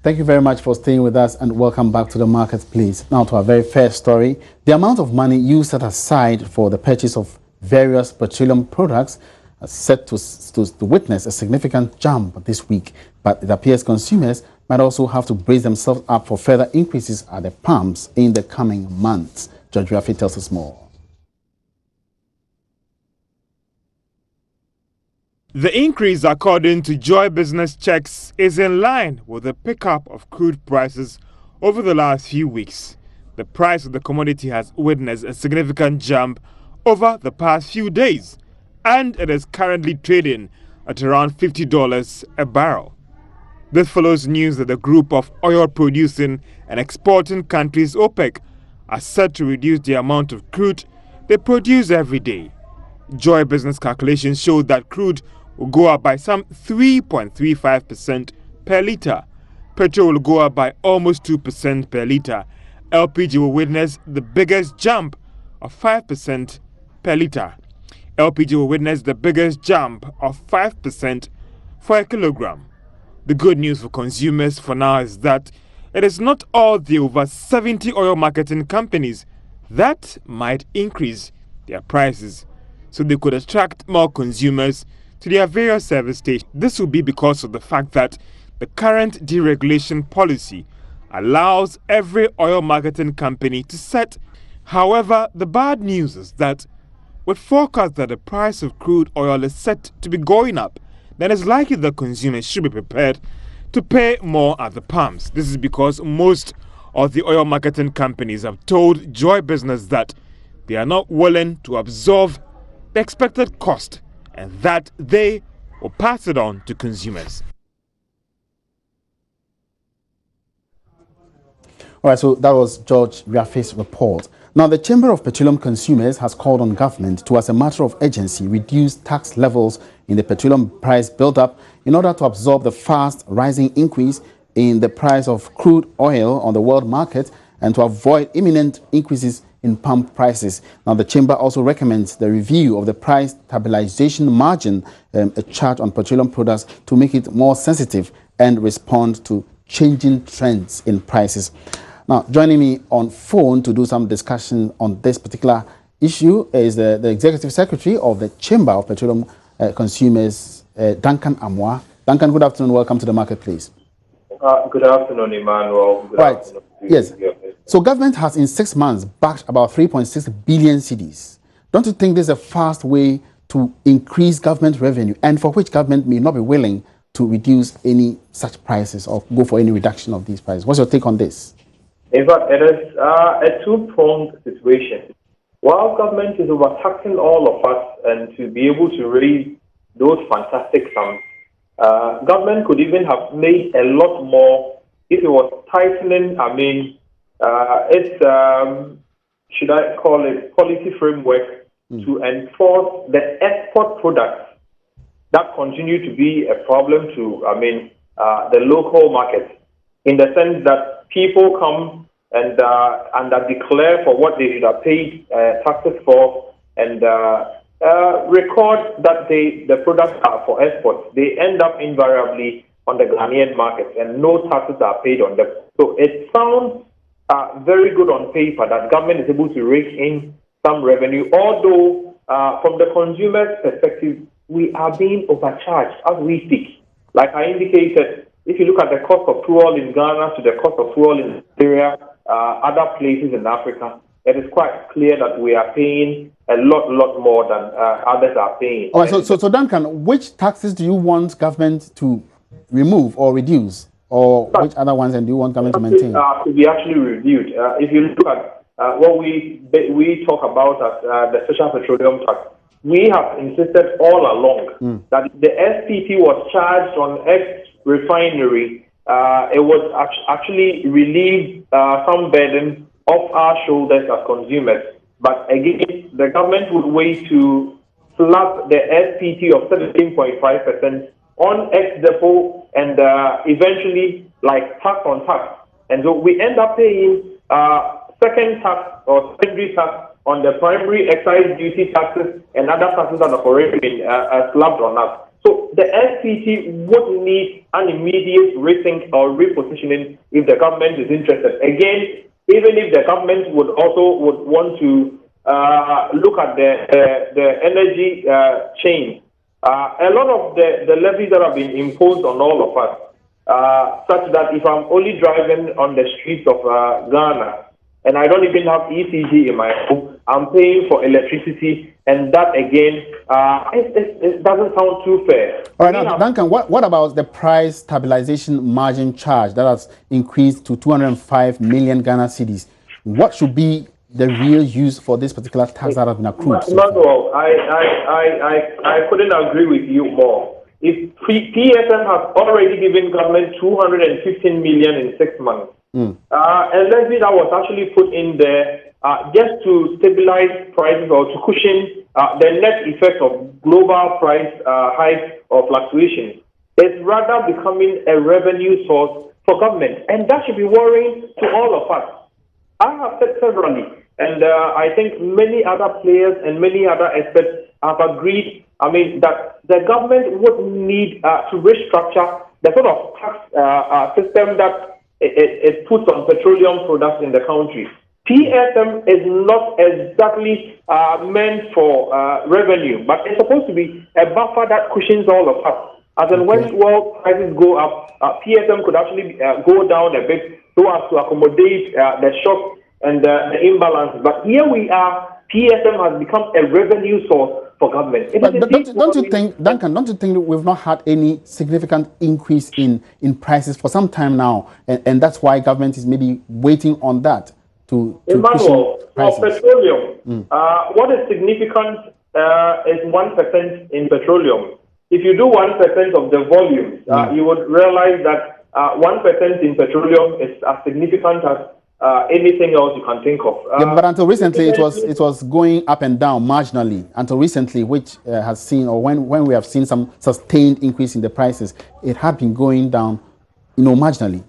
Thank you very much for staying with us and welcome back to the market, please. Now to our very first story. The amount of money you set aside for the purchase of various petroleum products is set to witness a significant jump this week, but it appears consumers might also have to brace themselves up for further increases at the pumps in the coming months. George Rafi tells us more. The increase, according to Joy Business Checks, is in line with the pickup of crude prices over the last few weeks. The price of the commodity has witnessed a significant jump over the past few days, and it is currently trading at around $50 a barrel. This follows news that the group of oil-producing and exporting countries, OPEC, are set to reduce the amount of crude they produce every day. Joy Business calculations showed that crude will go up by some 3.35% per litre. Petrol will go up by almost 2% per litre. LPG will witness the biggest jump of 5% per litre. LPG will witness the biggest jump of 5% for a kilogram. The good news for consumers for now is that it is not all the over 70 oil marketing companies that might increase their prices, so they could attract more consumers to their various service stations. This will be because of the fact that the current deregulation policy allows every oil marketing company to set. However, the bad news is that with forecasts that the price of crude oil is set to be going up, then it's likely that consumers should be prepared to pay more at the pumps. This is because most of the oil marketing companies have told Joy Business that they are not willing to absorb the expected cost and that they will pass it on to consumers. All right, so that was George Rafi's report. Now, the Chamber of Petroleum Consumers has called on government to, as a matter of urgency, reduce tax levels in the petroleum price build-up in order to absorb the fast rising increase in the price of crude oil on the world market and to avoid imminent increases in pump prices. Now, the Chamber also recommends the review of the price stabilization margin, a charge on petroleum products, to make it more sensitive and respond to changing trends in prices. Now, joining me on phone to do some discussion on this particular issue is the Executive Secretary of the Chamber of Petroleum Consumers, Duncan Amoah. Duncan, good afternoon. Welcome to the market, please. Good afternoon, Emmanuel. Good afternoon. Yes. So government has in 6 months backed about 3.6 billion cedis. Don't you think this is a fast way to increase government revenue, and for which government may not be willing to reduce any such prices or go for any reduction of these prices? What's your take on this? In fact, it is a two-pronged situation. While government is overtaxing all of us and to be able to raise those fantastic sums, government could even have made a lot more if it was tightening, its, should I call it, policy framework to enforce the export products that continue to be a problem to, the local market, in the sense that people come and declare for what they should have paid taxes for and record that the products are for export. They end up invariably on the Ghanaian market and no taxes are paid on them. So it sounds very good on paper that government is able to rake in some revenue, although from the consumer's perspective, we are being overcharged as we speak. Like I indicated, if you look at the cost of fuel in Ghana to the cost of fuel in Nigeria, other places in Africa, it is quite clear that we are paying a lot more than others are paying. All right, so Duncan, which taxes do you want government to remove or reduce, or which other ones and do you want government to maintain? To be actually reviewed. If you look at what we talk about as the special petroleum tax, we have insisted all along that the SPT was charged on ex-refinery. It was actually relieved some burden off our shoulders as consumers. But again, the government would wait to slap the SPT of 17.5% on ex-depot and eventually tax on tax. And so we end up paying second tax or secondary tax on the primary excise duty taxes and other taxes that have already been slapped on us. So the SPT would need an immediate rethink or repositioning if the government is interested. Again, even if the government would want to look at the energy chain, a lot of the levies that have been imposed on all of us, such that if I'm only driving on the streets of Ghana and I don't even have ECG in my home, I'm paying for electricity, and that again, it doesn't sound too fair. All right, now, Duncan, what about the price stabilization margin charge that has increased to 205 million Ghana cedis? What should be the real use for this particular tax that has been accrued? Well, I couldn't agree with you more. If PSM has already given government 215 million in 6 months, and levy that was actually put in there just to stabilize prices or to cushion the net effect of global price hikes or fluctuations, it's rather becoming a revenue source for government, and that should be worrying to all of us. I have said severally, and I think many other players and many other experts have agreed, that the government would need to restructure the sort of tax system that it puts on petroleum products in the country. PSM is not exactly meant for revenue, but it's supposed to be a buffer that cushions all of us. As in, when world prices go up, PSM could actually go down a bit so as to accommodate the shock and the imbalance. But here we are, PSM has become a revenue source for government. But don't you think, Duncan, don't you think that we've not had any significant increase in prices for some time now, and that's why government is maybe waiting on that to Emmanuel, for petroleum, what is significant is 1% in petroleum. If you do 1% of the volume, you would realize that 1% in petroleum is as significant as anything else you can think of. But until recently, it was going up and down marginally. Until recently, which has seen, or when we have seen some sustained increase in the prices, it had been going down, marginally.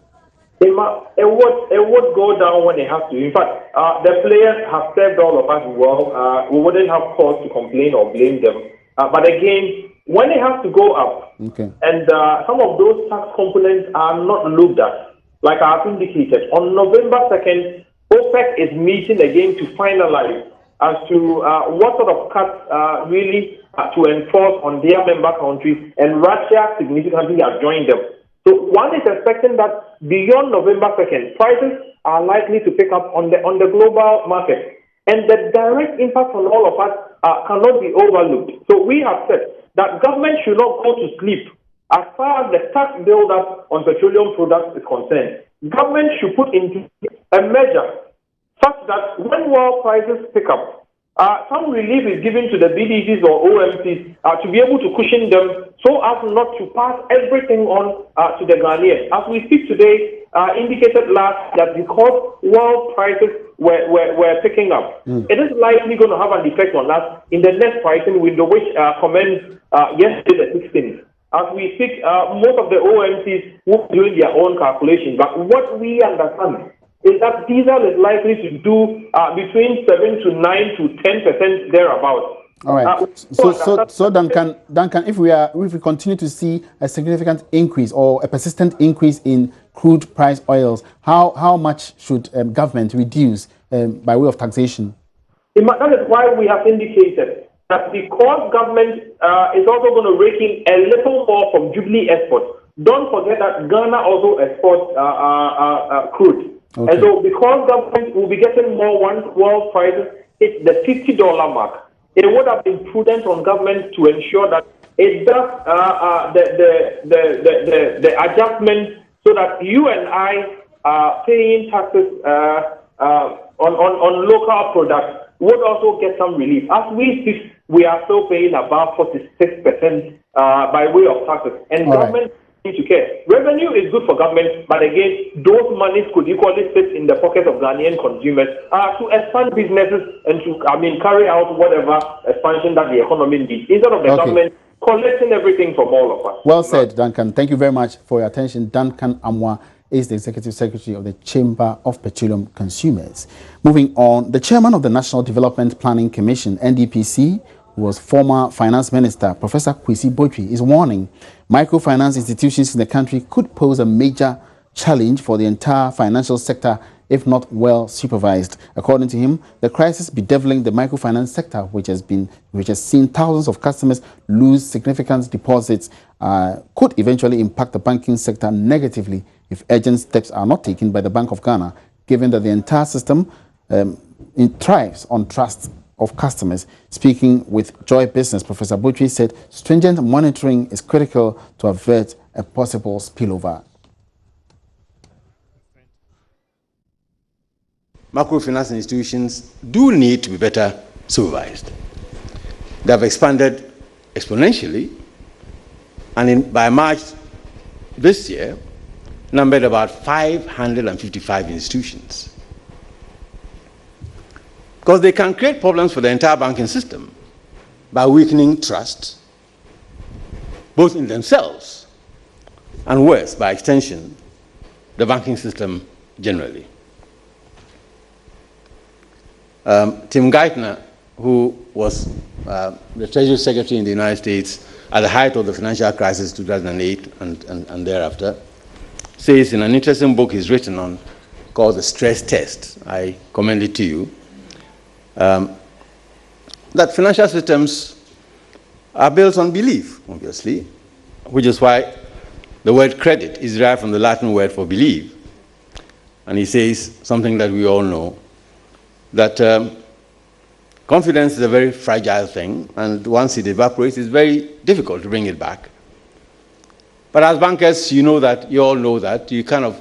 It would go down when it has to. In fact, the players have served all of us well. We wouldn't have cause to complain or blame them. But again, when it has to go up, and some of those tax components are not looked at, like I have indicated, on November 2nd, OPEC is meeting again to finalize as to what sort of cuts really to enforce on their member countries, and Russia significantly has joined them. So one is expecting that beyond November 2nd, prices are likely to pick up on the global market. And the direct impact on all of us cannot be overlooked. So we have said that government should not go to sleep as far as the tax build-up on petroleum products is concerned. Government should put into a measure such that when world prices pick up, some relief is given to the BDGs or OMCs to be able to cushion them so as not to pass everything on to the Ghanaians. As we speak today, indicated last that because world prices were picking up, it is likely going to have an effect on us in the next pricing window, which commenced yesterday the 16th. As we speak, most of the OMCs will be doing their own calculations. But what we understand is that diesel is likely to do between 7 to 9 to 10% thereabouts. All right. So Duncan, if we continue to see a significant increase or a persistent increase in crude price oils, how much should government reduce by way of taxation? That is why we have indicated that because government is also going to rake in a little more from Jubilee exports. Don't forget that Ghana also exports crude. Okay. And so because government will be getting more once world prices hit the $50 mark, it would have been prudent on government to ensure that it does the adjustment so that you and I paying taxes on local products would also get some relief. As we speak, we are still paying about 46% by way of taxes, and government need to care. Revenue is good for government, but again, those monies could equally sit in the pockets of Ghanaian consumers to expand businesses and to carry out whatever expansion that the economy needs, instead of the government collecting everything from all of us. Well said, Duncan. Thank you very much for your attention. Duncan Amoah is the Executive Secretary of the Chamber of Petroleum Consumers. Moving on, the Chairman of the National Development Planning Commission, NDPC, who was former finance minister, Professor Kwesi Botwe, is warning microfinance institutions in the country could pose a major challenge for the entire financial sector if not well supervised. According to him, the crisis bedeviling the microfinance sector, which has seen thousands of customers lose significant deposits, could eventually impact the banking sector negatively if urgent steps are not taken by the Bank of Ghana, given that the entire system thrives on trust of customers. Speaking with Joy Business, Professor Botwe said stringent monitoring is critical to avert a possible spillover. Microfinance institutions do need to be better supervised. They have expanded exponentially, and by March this year, numbered about 555 institutions. Because they can create problems for the entire banking system by weakening trust, both in themselves and worse, by extension, the banking system generally. Tim Geithner, who was the Treasury Secretary in the United States at the height of the financial crisis, 2008 and thereafter, says in an interesting book he's written on called The Stress Test, I commend it to you, that financial systems are built on belief, obviously, which is why the word credit is derived from the Latin word for believe. And he says something that we all know, that confidence is a very fragile thing, and once it evaporates, it's very difficult to bring it back. But as bankers, you all know that, you kind of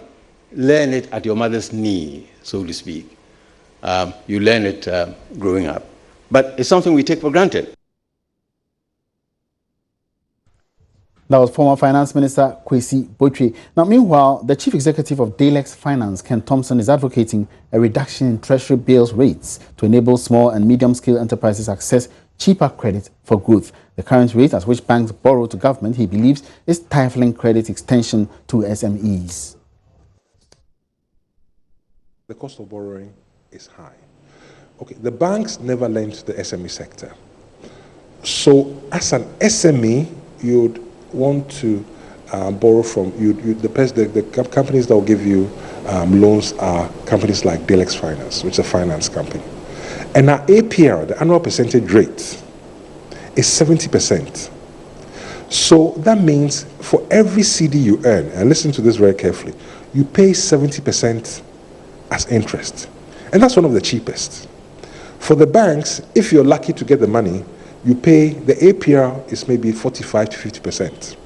learn it at your mother's knee, so to speak. You learn it growing up. But it's something we take for granted. That was former Finance Minister Kwesi Botwe. Now, meanwhile, the Chief Executive of Dalex Finance, Ken Thompson, is advocating a reduction in Treasury bills rates to enable small and medium-scale enterprises access cheaper credit for growth. The current rate at which banks borrow to government, he believes, is stifling credit extension to SMEs. The cost of borrowing is high. Okay, the banks never lend to the SME sector. So, as an SME, you'd want to borrow from the companies that will give you loans are companies like Dalex Finance, which is a finance company. And our APR, the annual percentage rate, is 70%. So that means for every CD you earn, and listen to this very carefully, you pay 70% as interest. And that's one of the cheapest. For the banks, if you're lucky to get the money, you pay, the APR is maybe 45 to 50%.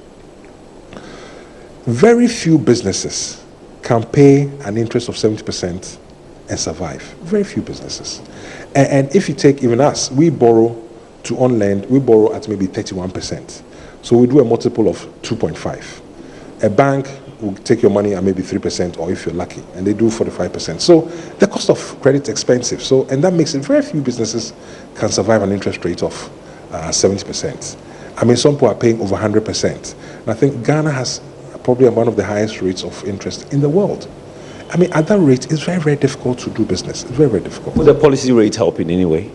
Very few businesses can pay an interest of 70% and survive. Very few businesses. And if you take even us, we borrow to on lend, we borrow at maybe 31%. So we do a multiple of 2.5. A bank will take your money at maybe 3%, or if you're lucky, and they do 45%. So the cost of credit is expensive. So, and that makes it very few businesses can survive an interest rate of 70%. I mean, some people are paying over 100%. And I think Ghana has probably one of the highest rates of interest in the world. I mean, at that rate, it's very, very difficult to do business. It's very, very difficult. Will the policy rate help in any way?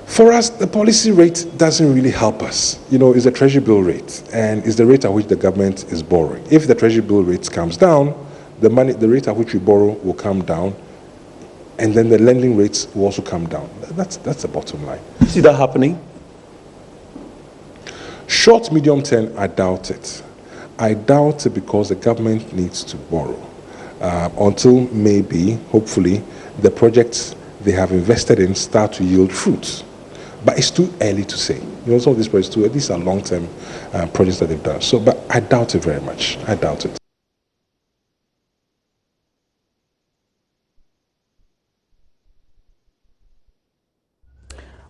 For us, the policy rate doesn't really help us. You know, it's the treasury bill rate, and it's the rate at which the government is borrowing. If the treasury bill rate comes down, the rate at which we borrow will come down, and then the lending rates will also come down. That's the bottom line. You see that happening? Short, medium term, I doubt it. I doubt it because the government needs to borrow until maybe, hopefully, the projects they have invested in start to yield fruits. But it's too early to say. You know, some of these projects these are long-term projects that they've done. So, but I doubt it very much. I doubt it.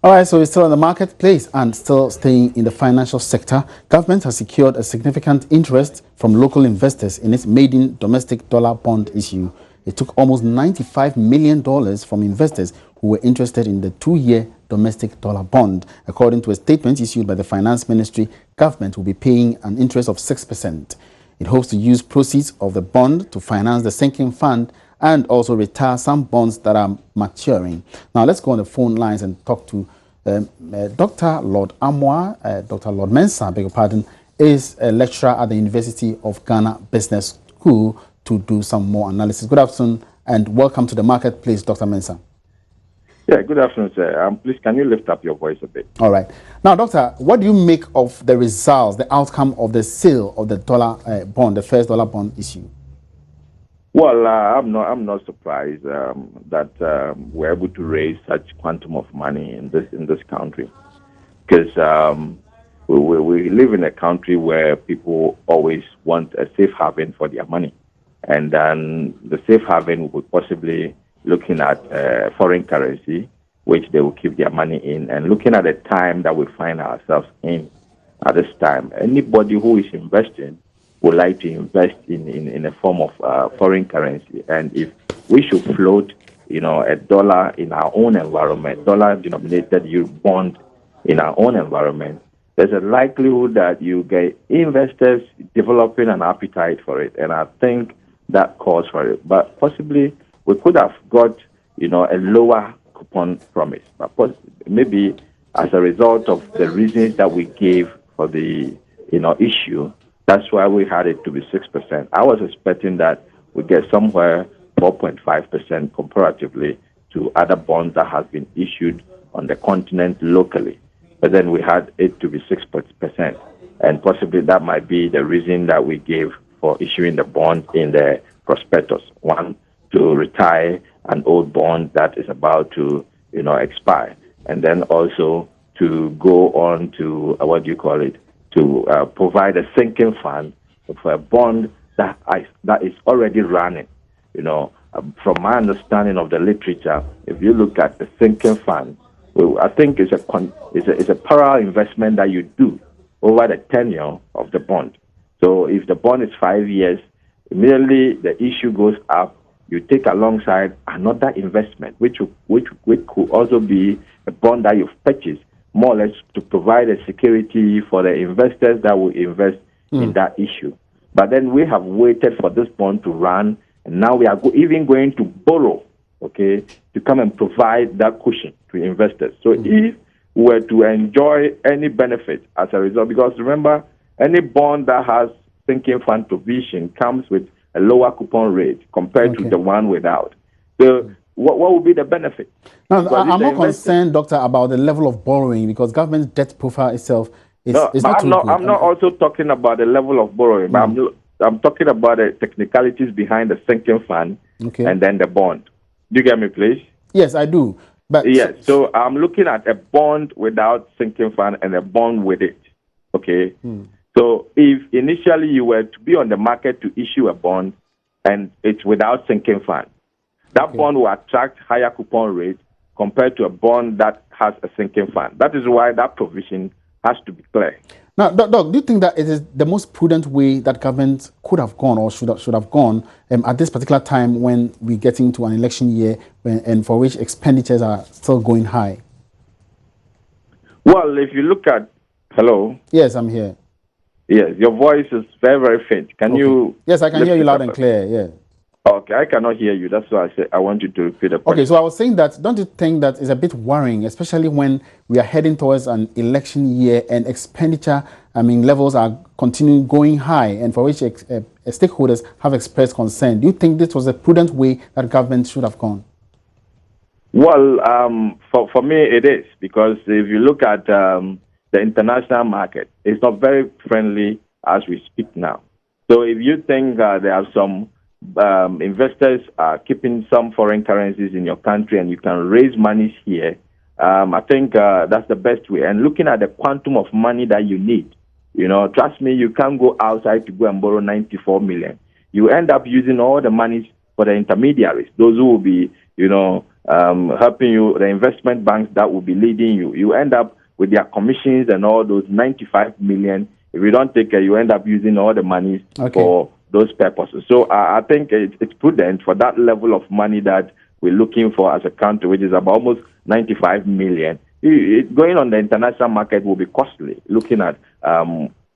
All right, so we're still in the marketplace and still staying in the financial sector. Government has secured a significant interest from local investors in its maiden domestic dollar bond issue. It took almost $95 million from investors who were interested in the 2-year domestic dollar bond. According to a statement issued by the Finance Ministry, government will be paying an interest of 6%. It hopes to use proceeds of the bond to finance the sinking fund and also retire some bonds that are maturing. Now, let's go on the phone lines and talk to Dr. Lord Amwa, Dr. Lord Mensah, beg your pardon, is a lecturer at the University of Ghana Business School to do some more analysis. Good afternoon and welcome to the marketplace, Dr. Mensah. Yeah, good afternoon, sir. Please, can you lift up your voice a bit? All right. Now, Doctor, what do you make of the results, the outcome of the sale of the dollar bond, the first dollar bond issue? Well, I'm not surprised that we're able to raise such quantum of money in this country, because we live in a country where people always want a safe haven for their money, and then the safe haven would possibly looking at foreign currency, which they will keep their money in, and looking at the time that we find ourselves in at this time. Anybody who is investing would like to invest in a form of foreign currency. And if we should float, a dollar in our own environment, dollar-denominated bond in our own environment, there's a likelihood that you get investors developing an appetite for it. And I think that calls for it. But possibly we could have got, a lower coupon promise. But maybe as a result of the reasons that we gave for the, issue, that's why we had it to be 6%. I was expecting that we get somewhere 4.5% comparatively to other bonds that have been issued on the continent locally. But then we had it to be 6%. And possibly that might be the reason that we gave for issuing the bond in the prospectus. One, to retire an old bond that is about to, expire. And then also to go on to, to provide a sinking fund for a bond that is already running. From my understanding of the literature, if you look at the sinking fund, I think it's a parallel investment that you do over the tenure of the bond. So if the bond is 5 years, immediately the issue goes up, you take alongside another investment, which could also be a bond that you've purchased, more or less to provide a security for the investors that will invest in that issue. But then we have waited for this bond to run, and now we are even going to borrow, to come and provide that cushion to investors. So if we were to enjoy any benefit as a result, because remember, any bond that has sinking fund provision comes with a lower coupon rate compared to the one without. So what would be the benefit? Now, I'm more concerned, Doctor, about the level of borrowing, because government debt profile itself is not too good. I'm not also talking about the level of borrowing, but I'm talking about the technicalities behind the sinking fund and then the bond. Do you get me, please? Yes, I do. But yes, so I'm looking at a bond without sinking fund and a bond with it. Okay? So if initially you were to be on the market to issue a bond and it's without sinking fund, that bond will attract higher coupon rate compared to a bond that has a sinking fund. That is why that provision has to be clear. Now, Doc, do you think that it is the most prudent way that government could have gone or should have gone at this particular time when we're getting to an election year and for which expenditures are still going high? Well, if you look at... Hello? Yes, I'm here. Yes, your voice is very, very faint. Can you... Yes, I can hear you loud and clear, yeah. Okay, I cannot hear you. That's why I said I want you to repeat the question. Okay, so I was saying that, don't you think that is a bit worrying, especially when we are heading towards an election year and expenditure, levels are continuing going high and for which stakeholders have expressed concern. Do you think this was a prudent way that government should have gone? Well, for me it is, because if you look at the international market, it's not very friendly as we speak now. So if you think there are some investors are keeping some foreign currencies in your country and you can raise monies here, I think that's the best way. And looking at the quantum of money that you need, trust me, you can't go outside to go and borrow 94 million. You end up using all the monies for the intermediaries, those who will be, helping you, the investment banks that will be leading you. You end up with their commissions and all those 95 million. If you don't take care, you end up using all the monies for those purposes. So I think it's prudent for that level of money that we're looking for as a country, which is about almost 95 million. Going on the international market will be costly, looking at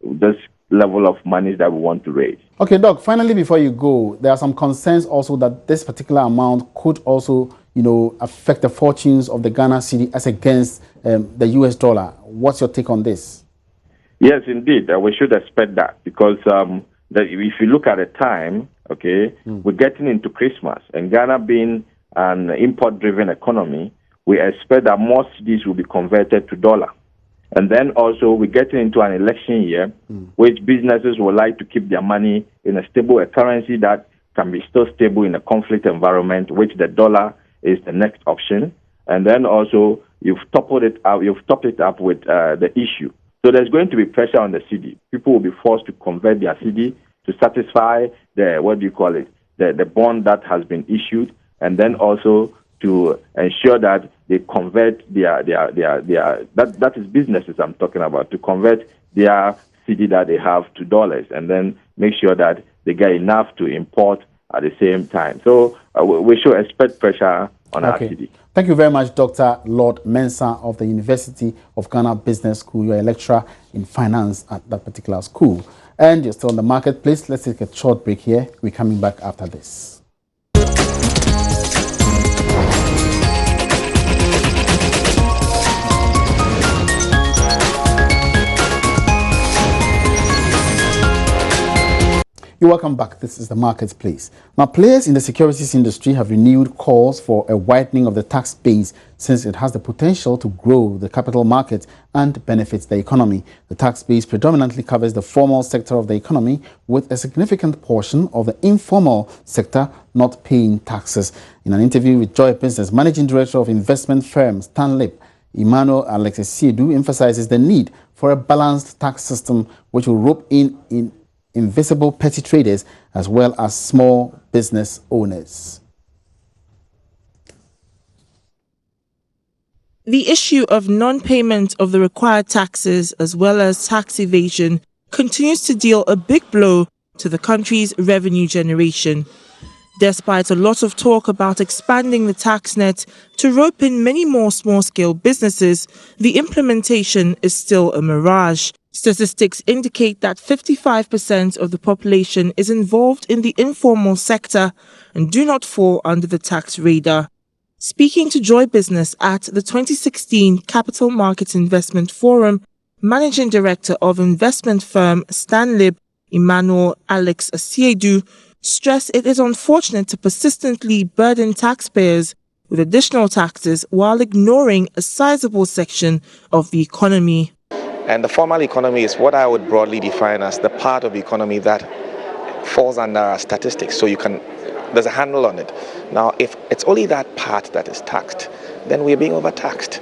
this level of money that we want to raise. Okay, Doc, finally, before you go, there are some concerns also that this particular amount could also, affect the fortunes of the Ghana cedi as against the US dollar? What's your take on this? Yes, indeed. We should expect that because if you look at the time, we're getting into Christmas, and Ghana being an import-driven economy, we expect that more cedis will be converted to dollar. And then also we're getting into an election year, which businesses would like to keep their money in a stable currency that can be still stable in a conflict environment, which the dollar is the next option. And then also you've topped it up with the issue. So there's going to be pressure on the cedi. People will be forced to convert their cedi to satisfy the bond that has been issued, and then also to ensure that they convert that is businesses I'm talking about, to convert their cedi that they have to dollars, and then make sure that they get enough to import at the same time. So we should expect pressure on our cedi. Thank you very much, Dr. Lord Mensah of the University of Ghana Business School. You're a lecturer in finance at that particular school. And you're still on the marketplace. Let's take a short break here. We're coming back after this. You're welcome back. This is the marketplace. Now, players in the securities industry have renewed calls for a widening of the tax base since it has the potential to grow the capital market and benefits the economy. The tax base predominantly covers the formal sector of the economy, with a significant portion of the informal sector not paying taxes. In an interview with Joy Business, Managing Director of investment firm Stanlib, Emmanuel Alex Asiedu, emphasizes the need for a balanced tax system which will rope in invisible petty traders as well as small business owners. The issue of non-payment of the required taxes as well as tax evasion continues to deal a big blow to the country's revenue generation. Despite a lot of talk about expanding the tax net to rope in many more small-scale businesses, the implementation is still a mirage. Statistics indicate that 55% of the population is involved in the informal sector and do not fall under the tax radar. Speaking to Joy Business at the 2016 Capital Market Investment Forum, Managing Director of investment firm Stanlib, Emmanuel Alex Asiedu, stressed it is unfortunate to persistently burden taxpayers with additional taxes while ignoring a sizable section of the economy. And the formal economy is what I would broadly define as the part of the economy that falls under our statistics. So there's a handle on it. Now, if it's only that part that is taxed, then we're being overtaxed.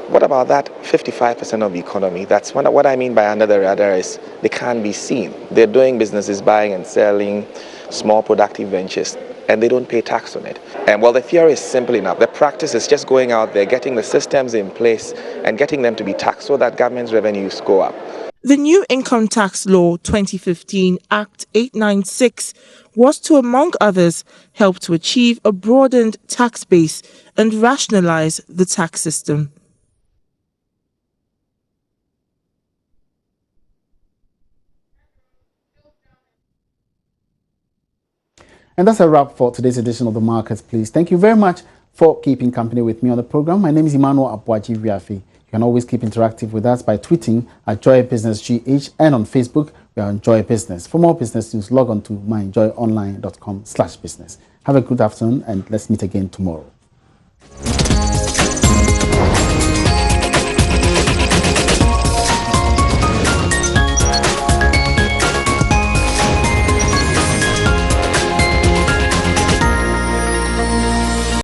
What about that 55% of the economy? That's what I mean by under the radar is they can't be seen. They're doing businesses, buying and selling small productive ventures, and they don't pay tax on it. And well, the theory is simple enough. The practice is just going out there, getting the systems in place and getting them to be taxed so that government's revenues go up. The new Income Tax Law 2015 Act 896 was to, among others, help to achieve a broadened tax base and rationalize the tax system. And that's a wrap for today's edition of The Marketplace. Thank you very much for keeping company with me on the program. My name is Emmanuel Abuaji Riafi. You can always keep interactive with us by tweeting at Joy Business GH, and on Facebook, we are on Joy Business. For more business news, log on to myjoyonline.com/business. Have a good afternoon, and let's meet again tomorrow.